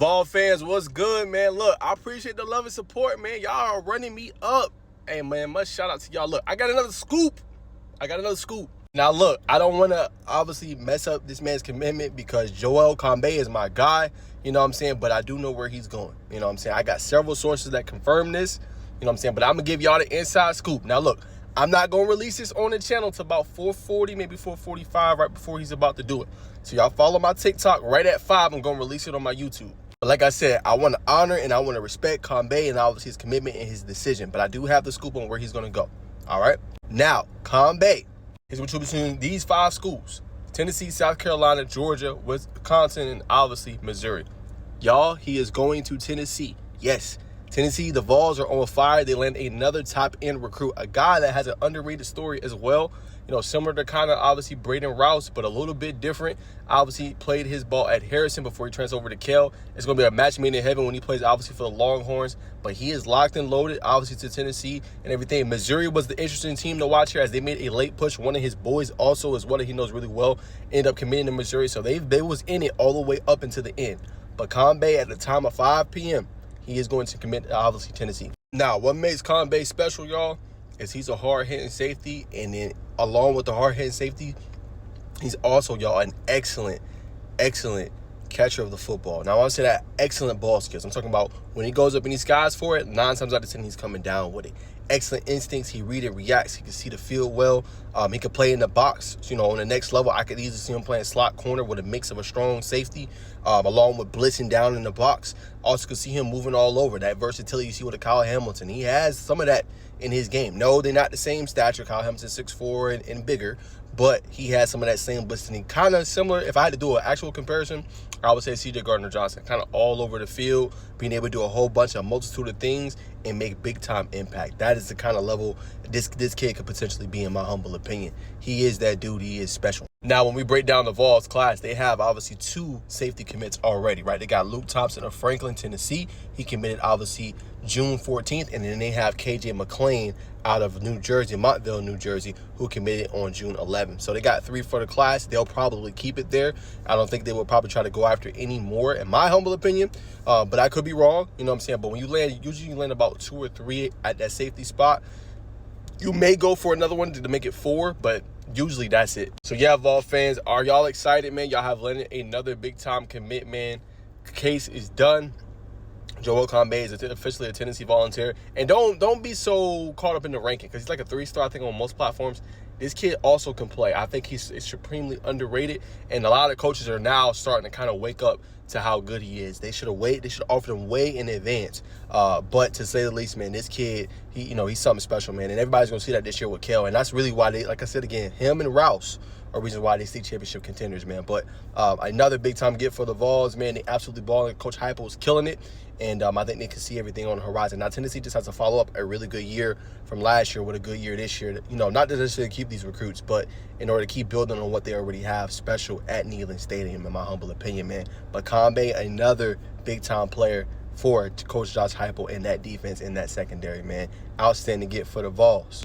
Vol fans, what's good, man? Look, I appreciate the love and support, man. Y'all are running me up. Hey, man, much shout out to y'all. Look, I got another scoop. Now, look, I don't want to obviously mess up this man's commitment because Jowell Combay is my guy, you know what I'm saying? But I do know where he's going, you know what I'm saying? I got several sources that confirm this, you know what I'm saying? But I'm going to give y'all the inside scoop. Now, look, I'm not going to release this on the channel till about 4:40, maybe 4:45, right before he's about to do it. So y'all follow my TikTok right at 5. I'm going to release it on my YouTube. But like I said, I want to honor and I want to respect Combay and obviously his commitment and his decision. But I do have the scoop on where he's going to go, all right? Now, Combay is between these 5 schools: Tennessee, South Carolina, Georgia, Wisconsin, and obviously Missouri. Y'all, he is going to Tennessee. Yes, Tennessee, the Vols are on fire. They land another top-end recruit, a guy that has an underrated story as well. You know, similar to kind of obviously Braden Rouse, but a little bit different. Obviously played his ball at Harrison before he transferred over to Cal. It's going to be a match made in heaven when he plays obviously for the Longhorns. But he is locked and loaded, obviously, to Tennessee and everything. Missouri was the interesting team to watch here as they made a late push. One of his boys also is one that he knows really well, ended up committing to Missouri. So they was in it all the way up into the end. But Combay, at the time of 5 p.m., he is going to commit, obviously, Tennessee. Now, what makes Combay special, y'all, is he's a hard-hitting safety. And then along with the hard-hitting safety, he's also, y'all, an excellent catcher of the football. Now, I want to say that excellent ball skills. I'm talking about when he goes up and he skies for it, 9 times out of 10, he's coming down with it. Excellent instincts. He read and reacts. He can see the field well. He can play in the box. You know, on the next level, I could easily see him playing slot corner with a mix of a strong safety, along with blitzing down in the box. Also could see him moving all over. That versatility you see with a Kyle Hamilton. He has some of that in his game. No, they're not the same stature. Kyle Hamilton's 6'4" and bigger, but he has some of that same blitzing. Kind of similar. If I had to do an actual comparison, I would say C.J. Gardner-Johnson, kind of all over the field, being able to do a whole bunch of multitude of things and make big-time impact. That is the kind of level this kid could potentially be, in my humble opinion. He is that dude. He is special. Now, when we break down the Vols class, they have obviously 2 safety commits already, right? They got Luke Thompson of Franklin, Tennessee. He committed, obviously, June 14th. And then they have K.J. McLean out of New Jersey, Montville, New Jersey, who committed on June 11th. So they got 3 for the class. They'll probably keep it there. I don't think they will probably try to go after any more, in my humble opinion. But I could be wrong, you know what I'm saying? But when you land, usually you land about 2 or 3 at that safety spot. You may go for another one to make it 4, but usually that's it. So yeah, Vol fans, are y'all excited, man? Y'all have landed another big-time commit, man. Case is done. Jowell Combay is officially a Tennessee Volunteer. And don't be so caught up in the ranking because he's like a 3-star, I think, on most platforms. This kid also can play. I think he's supremely underrated, and a lot of coaches are now starting to kind of wake up to how good he is. They should have offered him way in advance. But to say the least, man, this kid, he's something special, man. And everybody's gonna see that this year with Kel. And that's really why they, like I said again, him and Rouse are reasons why they state championship contenders, man. But another big time get for the Vols, man. They absolutely balling. Coach Heupel is killing it. And I think they can see everything on the horizon. Now, Tennessee just has to follow up a really good year from last year with a good year this year. Not to necessarily keep these recruits, but in order to keep building on what they already have special at Neyland Stadium, in my humble opinion, man. But Combay, another big-time player for Coach Josh Heupel in that defense, in that secondary, man. Outstanding get for the Vols.